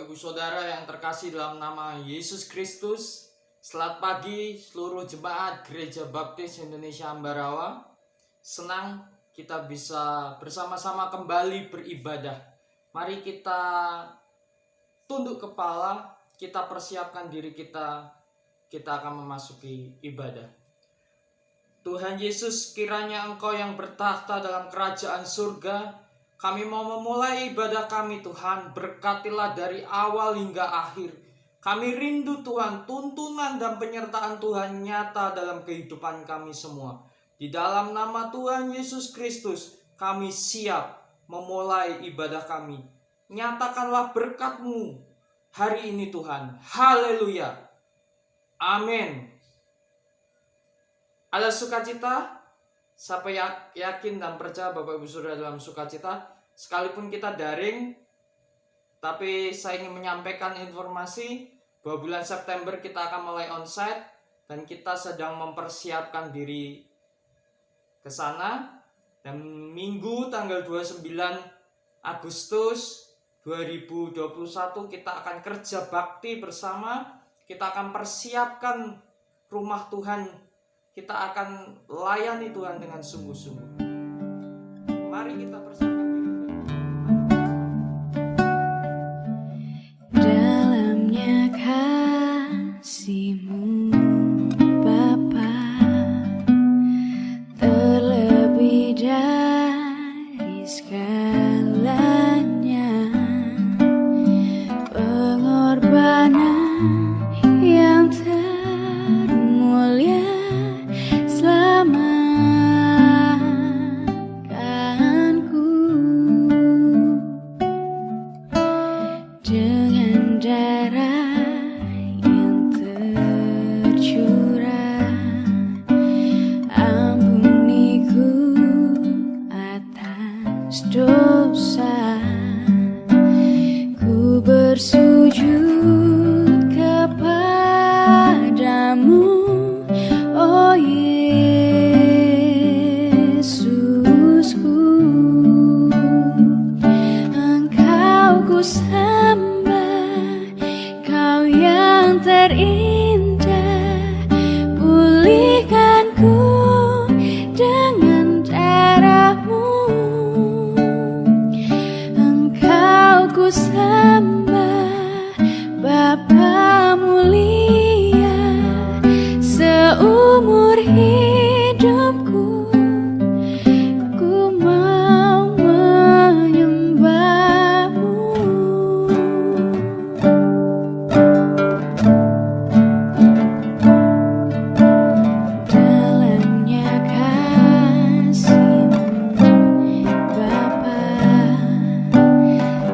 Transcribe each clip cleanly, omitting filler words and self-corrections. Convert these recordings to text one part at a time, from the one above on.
Bapak Ibu Saudara yang terkasih dalam nama Yesus Kristus, selamat pagi seluruh jemaat Gereja Baptis Indonesia Ambarawa. Senang kita bisa bersama-sama kembali beribadah. Mari kita tunduk kepala, kita persiapkan diri kita akan memasuki ibadah. Tuhan Yesus, kiranya Engkau yang bertahta dalam kerajaan surga, kami mau memulai ibadah kami Tuhan, berkatilah dari awal hingga akhir. Kami rindu Tuhan, tuntunan dan penyertaan Tuhan nyata dalam kehidupan kami semua. Di dalam nama Tuhan Yesus Kristus, kami siap memulai ibadah kami. Nyatakanlah berkat-Mu hari ini Tuhan. Haleluya. Amin. Ada sukacita? Siapa yakin dan percaya Bapak Ibu Saudara dalam sukacita, sekalipun kita daring, tapi saya ingin menyampaikan informasi bahwa bulan September kita akan mulai onsite dan kita sedang mempersiapkan diri ke sana. Dan Minggu tanggal 29 Agustus 2021 kita akan kerja bakti bersama. Kita akan persiapkan rumah Tuhan. Kita akan layani Tuhan dengan sungguh-sungguh. Mari kita persiapkan diri. Dalamnya kasih-Mu Bapa, terlebih dari segalanya, pengorbanan yang termulia selamatkanku. Dengan darah yang tercurah, ampuniku atas dosa. Ku bersujud kepadamu, oh Yesusku. Engkau ku sembah, Kau yang terindah. Pulihkanku dengan darah-Mu. Engkau ku sembah, Bapa mulia. Seumur hidupku ku mau menyembah-Mu. Dalamnya kasih-Mu Bapa,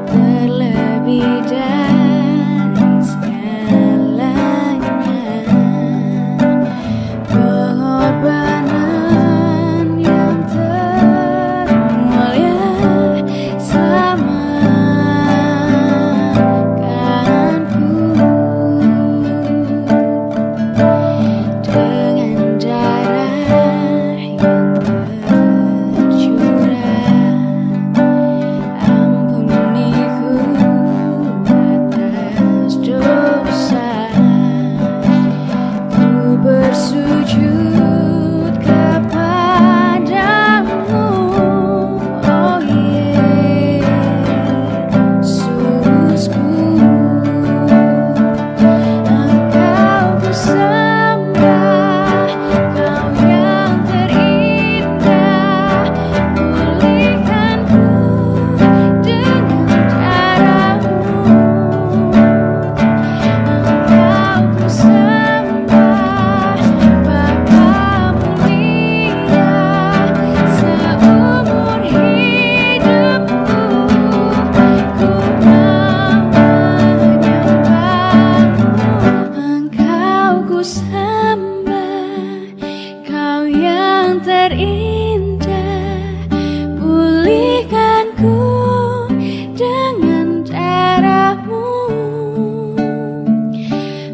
terlebih dari segalanya, pengorbanan yang termulia selamatkanku. Dengan darah yang tercurah, ampuniku atas dosa. Ku bersujud kepadamu, oh Yesusku. Engkau ku sembah, Kau yang terindah. Pulihkanku dengan darah-Mu. Engkau ku sembah, Bapa mulia. Seumur hidupku ku mau menyembah-Mu. Engkau ku sembah, Kau yang terindah. Pulihkanku dengan darah-Mu.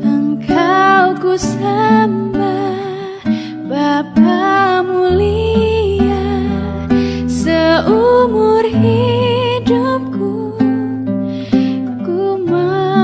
Engkau ku sembah, Bapa mulia. Seumur hidupku ku mau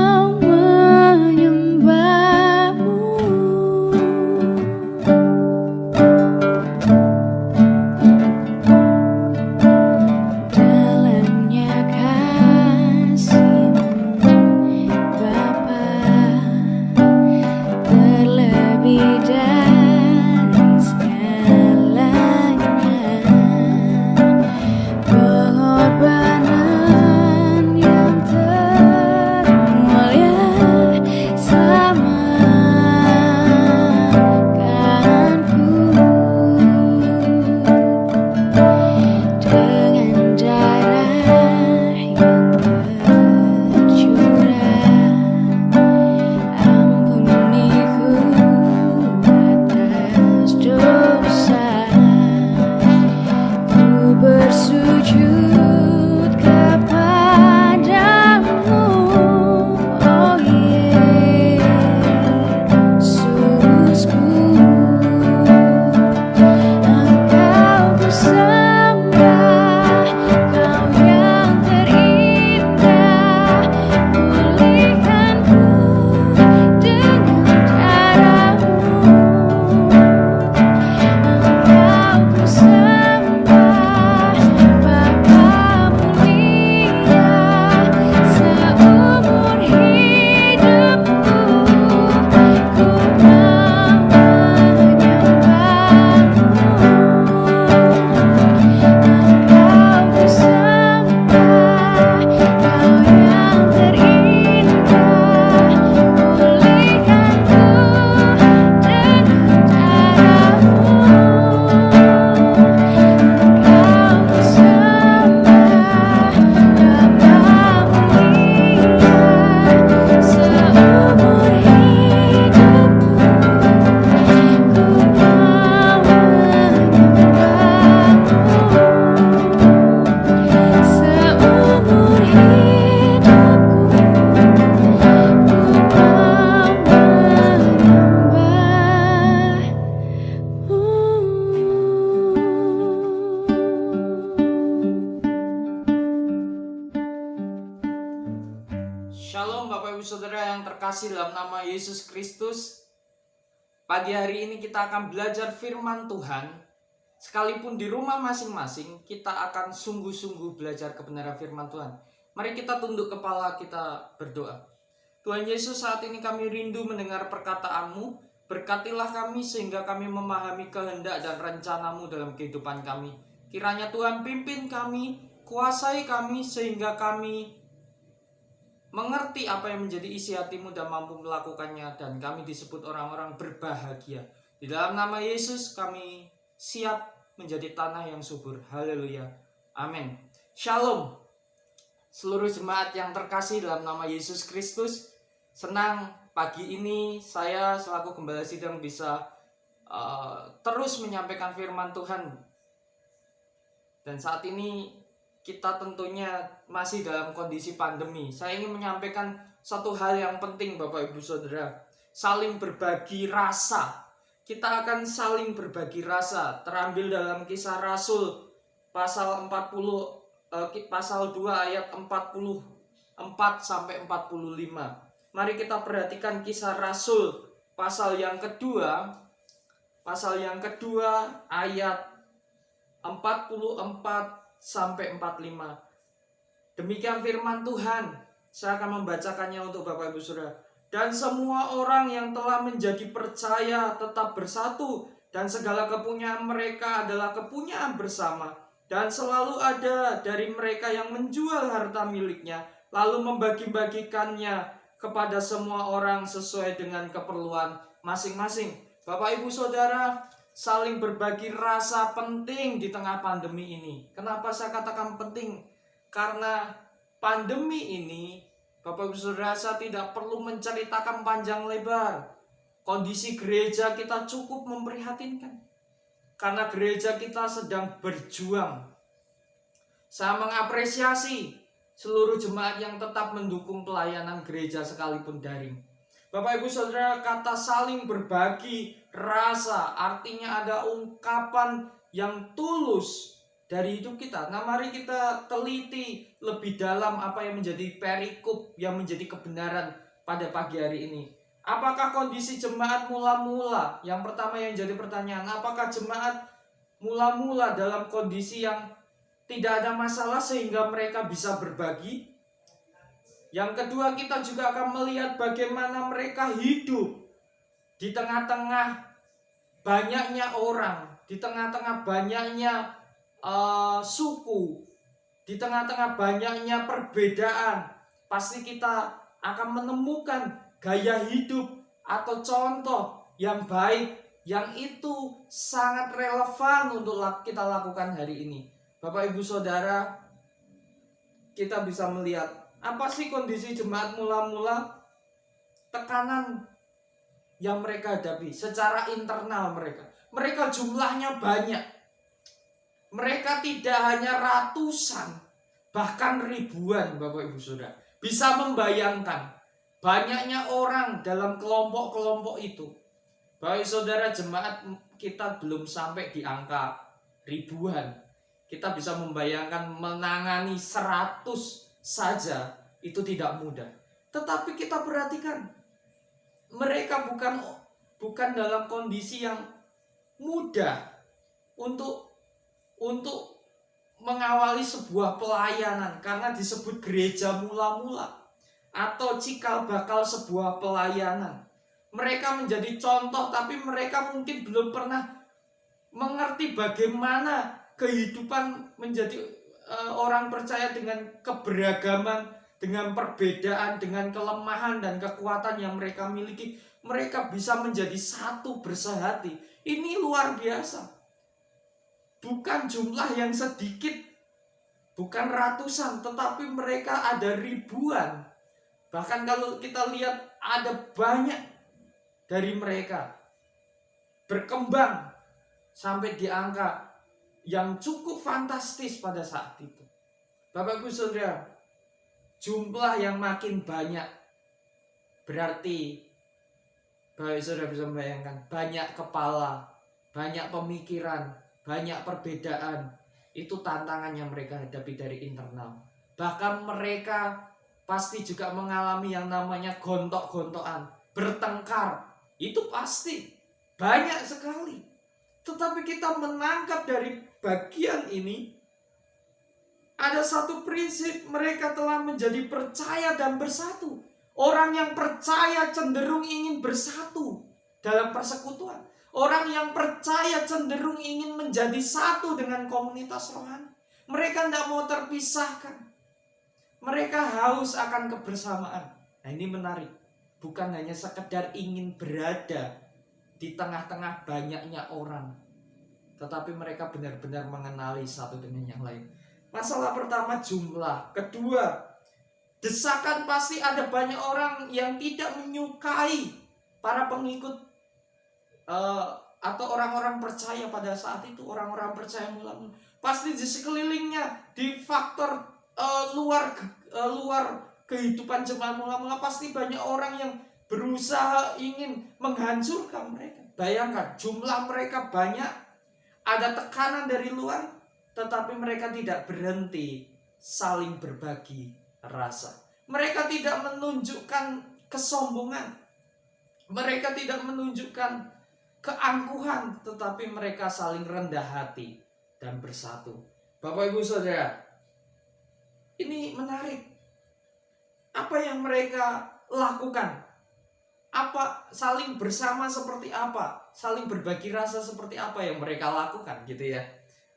nama Yesus Kristus, pagi hari ini kita akan belajar firman Tuhan. Sekalipun di rumah masing-masing, kita akan sungguh-sungguh belajar kebenaran firman Tuhan. Mari kita tunduk kepala, kita berdoa. Tuhan Yesus, saat ini kami rindu mendengar perkataan-Mu. Berkatilah kami sehingga kami memahami kehendak dan rencana-Mu dalam kehidupan kami. Kiranya Tuhan pimpin kami, kuasai kami sehingga kami mengerti apa yang menjadi isi hati-Mu dan mampu melakukannya, dan kami disebut orang-orang berbahagia. Di dalam nama Yesus kami siap menjadi tanah yang subur. Haleluya. Amin. Shalom. Seluruh jemaat yang terkasih dalam nama Yesus Kristus, senang pagi ini saya selaku gembala sidang bisa terus menyampaikan firman Tuhan. Dan saat ini kita tentunya masih dalam kondisi pandemi. Saya ingin menyampaikan satu hal yang penting, Bapak Ibu Saudara. Saling berbagi rasa. Kita akan saling berbagi rasa. Terambil dalam Kisah Rasul pasal 2 ayat 44 sampai 45. Mari kita perhatikan Kisah Rasul pasal yang kedua ayat 44 sampai 45. Demikian firman Tuhan. Saya akan membacakannya untuk Bapak Ibu Saudara. Dan semua orang yang telah menjadi percaya tetap bersatu, dan segala kepunyaan mereka adalah kepunyaan bersama. Dan selalu ada dari mereka yang menjual harta miliknya, lalu membagi-bagikannya kepada semua orang sesuai dengan keperluan masing-masing. Bapak Ibu Saudara, saling berbagi rasa penting di tengah pandemi ini. Kenapa saya katakan penting? Karena pandemi ini, Bapak Ibu Saudara, saya tidak perlu menceritakan panjang lebar. Kondisi gereja kita cukup memprihatinkan. Karena gereja kita sedang berjuang. Saya mengapresiasi seluruh jemaat yang tetap mendukung pelayanan gereja sekalipun daring. Bapak Ibu Saudara, kata saling berbagi rasa artinya ada ungkapan yang tulus dari hidup kita. Nah, mari kita teliti lebih dalam apa yang menjadi perikop yang menjadi kebenaran pada pagi hari ini. Apakah kondisi jemaat mula-mula? Yang pertama yang jadi pertanyaan, apakah jemaat mula-mula dalam kondisi yang tidak ada masalah sehingga mereka bisa berbagi? Yang kedua, kita juga akan melihat bagaimana mereka hidup di tengah-tengah banyaknya orang, di tengah-tengah banyaknya suku, di tengah-tengah banyaknya perbedaan. Pasti kita akan menemukan gaya hidup atau contoh yang baik, yang itu sangat relevan untuk kita lakukan hari ini. Bapak Ibu Saudara, kita bisa melihat apa sih kondisi jemaat mula-mula, tekanan yang mereka hadapi secara internal mereka. Mereka jumlahnya banyak. Mereka tidak hanya ratusan, bahkan ribuan, Bapak Ibu Saudara. Bisa membayangkan banyaknya orang dalam kelompok-kelompok itu. Bapak Ibu Saudara, jemaat kita belum sampai di angka ribuan. Kita bisa membayangkan menangani 100 saja itu tidak mudah. Tetapi kita perhatikan, mereka bukan dalam kondisi yang mudah untuk mengawali sebuah pelayanan, karena disebut gereja mula-mula atau cikal bakal sebuah pelayanan. Mereka menjadi contoh, tapi mereka mungkin belum pernah mengerti bagaimana kehidupan menjadi orang percaya dengan keberagaman, dengan perbedaan, dengan kelemahan dan kekuatan yang mereka miliki. Mereka bisa menjadi satu bersehati. Ini luar biasa. Bukan jumlah yang sedikit, bukan ratusan, tetapi mereka ada ribuan. Bahkan kalau kita lihat ada banyak dari mereka berkembang sampai di angka yang cukup fantastis pada saat itu. Bapak Ibu Saudara, jumlah yang makin banyak berarti Bapak Ibu Saudara bisa membayangkan banyak kepala, banyak pemikiran, banyak perbedaan. Itu tantangan yang mereka hadapi dari internal. Bahkan mereka pasti juga mengalami yang namanya gontok-gontokan, bertengkar. Itu pasti banyak sekali. Tetapi kita menangkap dari bagian ini, ada satu prinsip, mereka telah menjadi percaya dan bersatu. Orang yang percaya cenderung ingin bersatu dalam persekutuan. Orang yang percaya cenderung ingin menjadi satu dengan komunitas rohani. Mereka tidak mau terpisahkan. Mereka haus akan kebersamaan. Nah, ini menarik. Bukan hanya sekedar ingin berada di tengah-tengah banyaknya orang, tetapi mereka benar-benar mengenali satu dengan yang lain. Masalah pertama jumlah. Kedua, desakan. Pasti ada banyak orang yang tidak menyukai para pengikut atau orang-orang percaya pada saat itu. Orang-orang percaya mula-mula pasti di sekelilingnya, di faktor luar kehidupan jemaat mula-mula, pasti banyak orang yang berusaha ingin menghancurkan mereka. Bayangkan, jumlah mereka banyak, ada tekanan dari luar, tetapi mereka tidak berhenti saling berbagi rasa. Mereka tidak menunjukkan kesombongan. Mereka tidak menunjukkan keangkuhan, tetapi mereka saling rendah hati dan bersatu. Bapak Ibu Saudara, ini menarik. Apa yang mereka lakukan? Apa saling bersama seperti apa? Saling berbagi rasa seperti apa yang mereka lakukan gitu ya.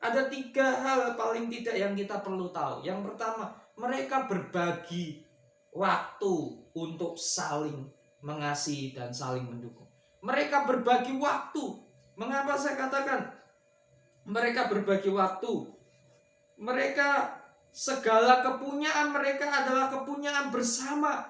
Ada 3 hal paling tidak yang kita perlu tahu. Yang pertama, mereka berbagi waktu untuk saling mengasihi dan saling mendukung. Mereka berbagi waktu. Mengapa saya katakan mereka berbagi waktu? Mereka, segala kepunyaan mereka adalah kepunyaan bersama.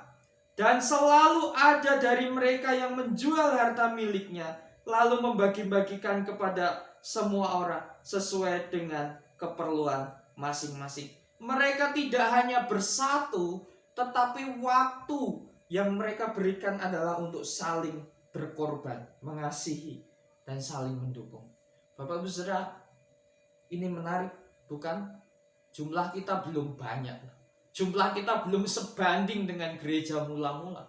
Dan selalu ada dari mereka yang menjual harta miliknya, lalu membagi-bagikan kepada semua orang sesuai dengan keperluan masing-masing. Mereka tidak hanya bersatu, tetapi waktu yang mereka berikan adalah untuk saling berkorban, mengasihi, dan saling mendukung. Bapak Ibu Saudara, ini menarik, bukan? Jumlah kita belum banyak. Jumlah kita belum sebanding dengan gereja mula-mula.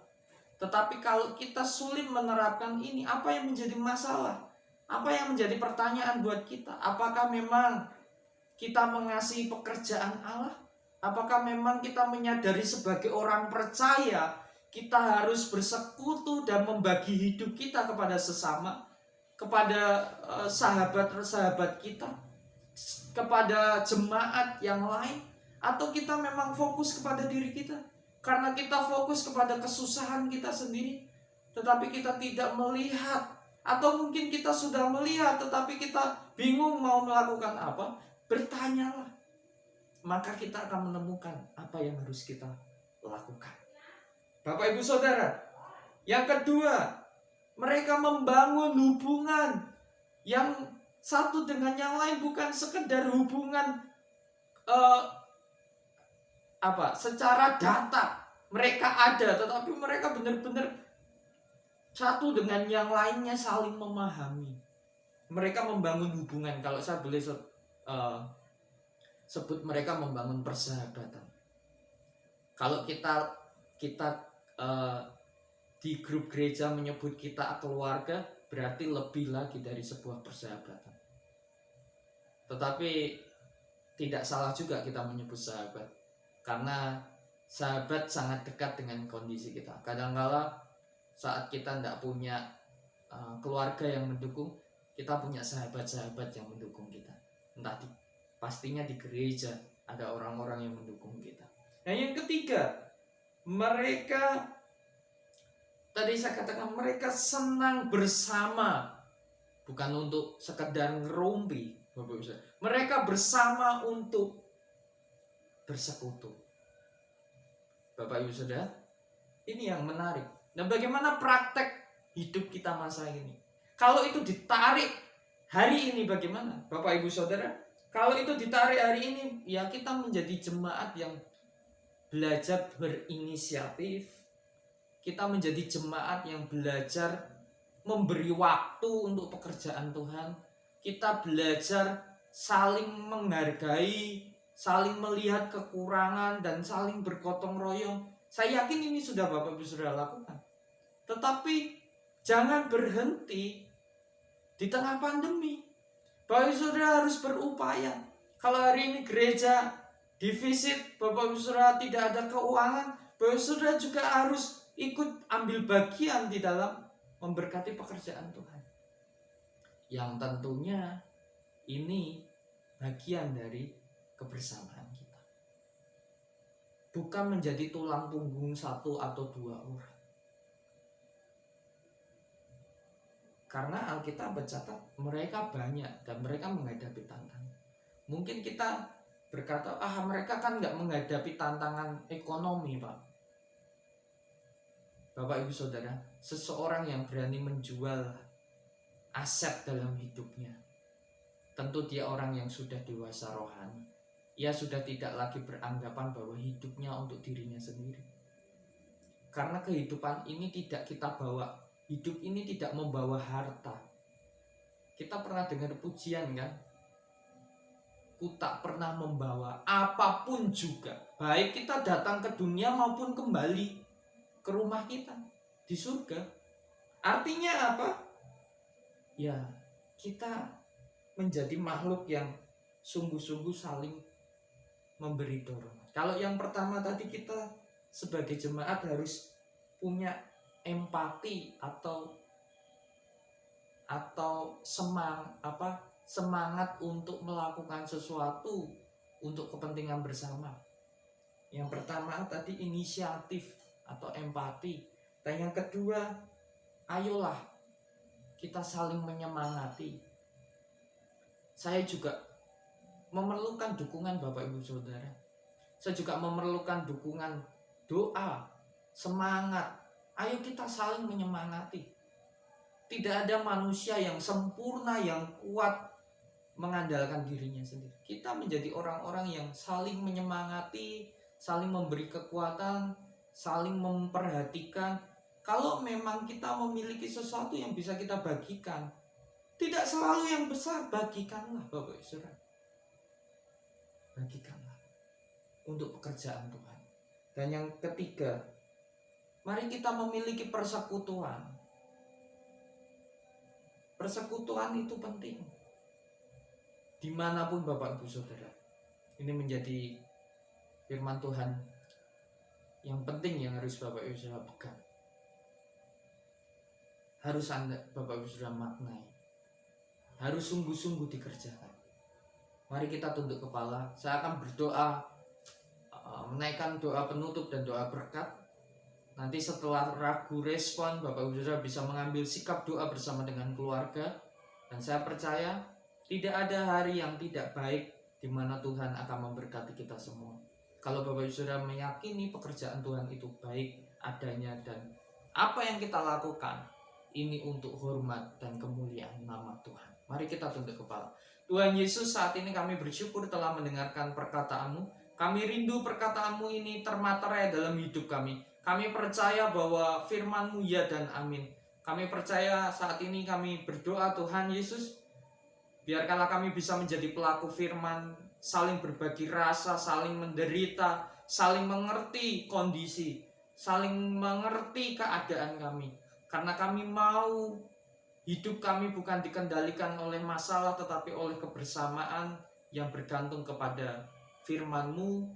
Tetapi kalau kita sulit menerapkan ini, apa yang menjadi masalah? Apa yang menjadi pertanyaan buat kita? Apakah memang kita mengasihi pekerjaan Allah? Apakah memang kita menyadari sebagai orang percaya, kita harus bersekutu dan membagi hidup kita kepada sesama, kepada sahabat-sahabat kita, kepada jemaat yang lain? Atau kita memang fokus kepada diri kita? Karena kita fokus kepada kesusahan kita sendiri, tetapi kita tidak melihat. Atau mungkin kita sudah melihat, tetapi kita bingung mau melakukan apa? Bertanyalah. Maka kita akan menemukan apa yang harus kita lakukan. Bapak Ibu Saudara, yang kedua, mereka membangun hubungan yang satu dengan yang lain, bukan sekedar hubungan secara data mereka ada, tetapi mereka benar-benar satu dengan yang lainnya, saling memahami. Mereka membangun hubungan, kalau saya boleh sebut, mereka membangun persahabatan. Kalau kita di grup gereja menyebut kita keluarga, berarti lebih lagi dari sebuah persahabatan. Tetapi tidak salah juga kita menyebut sahabat, karena sahabat sangat dekat dengan kondisi kita. Kadang-kala saat kita tidak punya keluarga yang mendukung, kita punya sahabat-sahabat yang mendukung kita. Entah pastinya di gereja ada orang-orang yang mendukung kita. Nah, yang ketiga, mereka, tadi saya katakan mereka senang bersama, bukan untuk sekedar ngerumpi. Mereka bersama untuk bersekutu. Bapak Ibu Saudara, ini yang menarik. Dan bagaimana praktek hidup kita masa ini? Kalau itu ditarik hari ini bagaimana? Bapak Ibu Saudara, kalau itu ditarik hari ini, ya kita menjadi jemaat yang belajar berinisiatif. Kita menjadi jemaat yang belajar memberi waktu untuk pekerjaan Tuhan. Kita belajar saling menghargai, saling melihat kekurangan, dan saling bergotong royong. Saya yakin ini sudah Bapak Ibu Saudara lakukan. Tetapi jangan berhenti di tengah pandemi. Bapak Ibu Saudara harus berupaya. Kalau hari ini gereja divisit, Bapak Ibu Saudara tidak ada keuangan, Bapak Ibu Saudara juga harus ikut ambil bagian di dalam memberkati pekerjaan Tuhan. Yang tentunya ini bagian dari kebersamaan kita. Bukan menjadi tulang punggung satu atau dua orang. Karena Alkitab bercatat mereka banyak dan mereka menghadapi tantangan. Mungkin kita berkata, mereka kan nggak menghadapi tantangan ekonomi, Pak. Bapak Ibu Saudara, seseorang yang berani menjual aset dalam hidupnya, tentu dia orang yang sudah dewasa rohani. Ia sudah tidak lagi beranggapan bahwa hidupnya untuk dirinya sendiri. Karena kehidupan ini tidak kita bawa. Hidup ini tidak membawa harta. Kita pernah dengar pujian kan? Ku tak pernah membawa apapun juga. Baik kita datang ke dunia maupun kembali ke rumah kita di surga. Artinya apa? Ya, kita menjadi makhluk yang sungguh-sungguh saling memberi dorongan. Kalau yang pertama tadi, kita sebagai jemaat harus punya empati atau semangat untuk melakukan sesuatu untuk kepentingan bersama. Yang pertama tadi inisiatif atau empati. Dan yang kedua, ayolah kita saling menyemangati. Saya juga memerlukan dukungan Bapak Ibu Saudara. Saya juga memerlukan dukungan doa, semangat. Ayo kita saling menyemangati. Tidak ada manusia yang sempurna, yang kuat mengandalkan dirinya sendiri. Kita menjadi orang-orang yang saling menyemangati, saling memberi kekuatan, saling memperhatikan. Kalau memang kita memiliki sesuatu yang bisa kita bagikan, tidak selalu yang besar, bagikanlah Bapak Ibu Saudara. Bagikanlah untuk pekerjaan Tuhan. Dan yang ketiga, mari kita memiliki persekutuan. Persekutuan itu penting. Dimanapun Bapak Ibu Saudara. Ini menjadi firman Tuhan yang penting yang harus Bapak Ibu Saudara pegang. Harus Anda Bapak Ibu Saudara maknai. Harus sungguh-sungguh dikerjakan. Mari kita tunduk kepala. Saya akan berdoa, menaikkan doa penutup dan doa berkat. Nanti setelah ragu respon, Bapak Ibu Saudara bisa mengambil sikap doa bersama dengan keluarga. Dan saya percaya tidak ada hari yang tidak baik di mana Tuhan akan memberkati kita semua. Kalau Bapak Ibu Saudara meyakini pekerjaan Tuhan itu baik adanya dan apa yang kita lakukan ini untuk hormat dan kemuliaan nama Tuhan. Mari kita tunduk kepala. Tuhan Yesus, saat ini kami bersyukur telah mendengarkan perkataanmu. Kami rindu perkataanmu ini termaterai dalam hidup kami. Kami percaya bahwa firman-Mu ya dan amin. Kami percaya saat ini kami berdoa Tuhan Yesus, biarkanlah kami bisa menjadi pelaku firman, saling berbagi rasa, saling menderita, saling mengerti kondisi, saling mengerti keadaan kami. Karena kami mau hidup kami bukan dikendalikan oleh masalah, tetapi oleh kebersamaan yang bergantung kepada firman-Mu,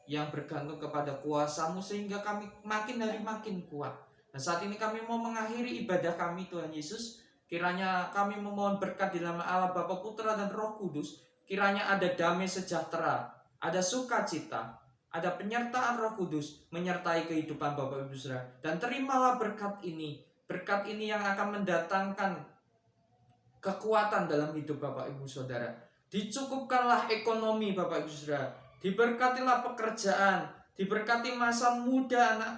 yang bergantung kepada kuasa-Mu, sehingga kami makin hari makin kuat. Nah, saat ini kami mau mengakhiri ibadah kami Tuhan Yesus. Kiranya kami memohon berkat di nama Allah Bapa, Putra dan Roh Kudus. Kiranya ada damai sejahtera, ada sukacita, ada penyertaan Roh Kudus menyertai kehidupan Bapak Ibu Saudara. Dan terimalah berkat ini yang akan mendatangkan kekuatan dalam hidup Bapak Ibu Saudara. Dicukupkanlah ekonomi Bapak Ibu Saudara. Diberkatilah pekerjaan, diberkati masa muda anak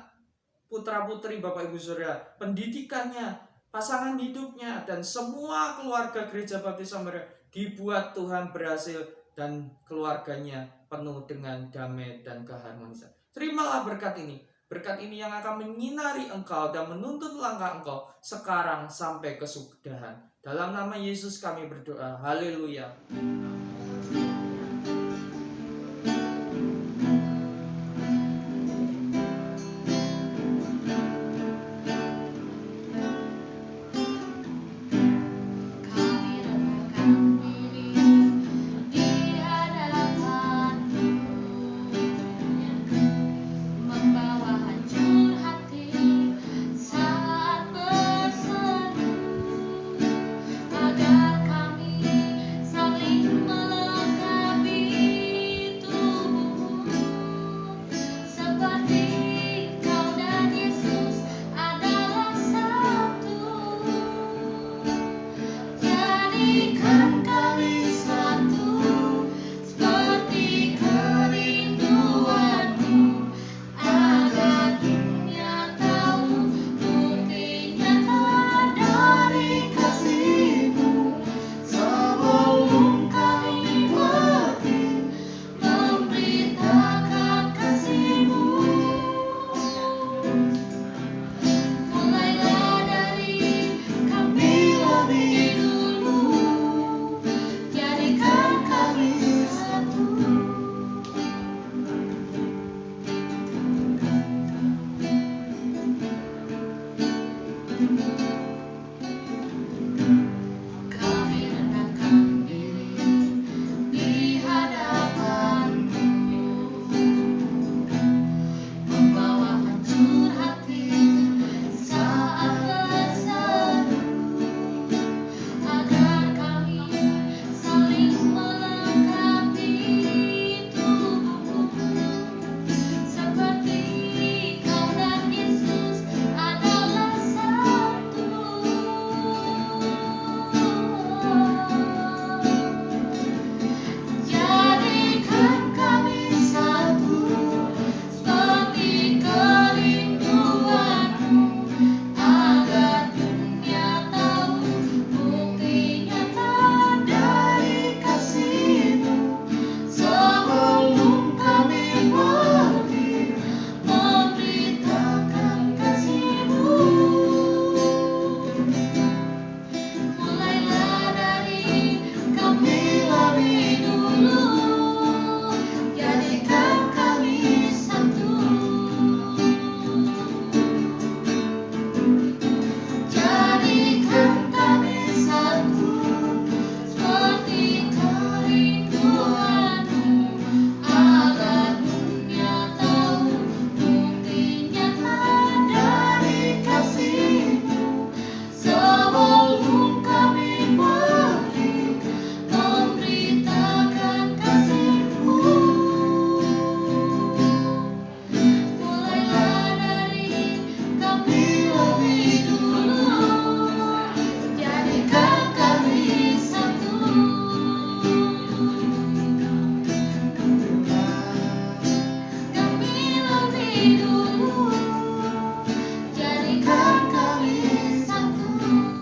putra putri Bapak Ibu Saudara, pendidikannya, pasangan hidupnya, dan semua keluarga Gereja Baptis Samaria dibuat Tuhan berhasil dan keluarganya penuh dengan damai dan keharmonisan. Terimalah berkat ini yang akan menyinari engkau dan menuntun langkah engkau sekarang sampai kesudahan. Dalam nama Yesus kami berdoa. Haleluya.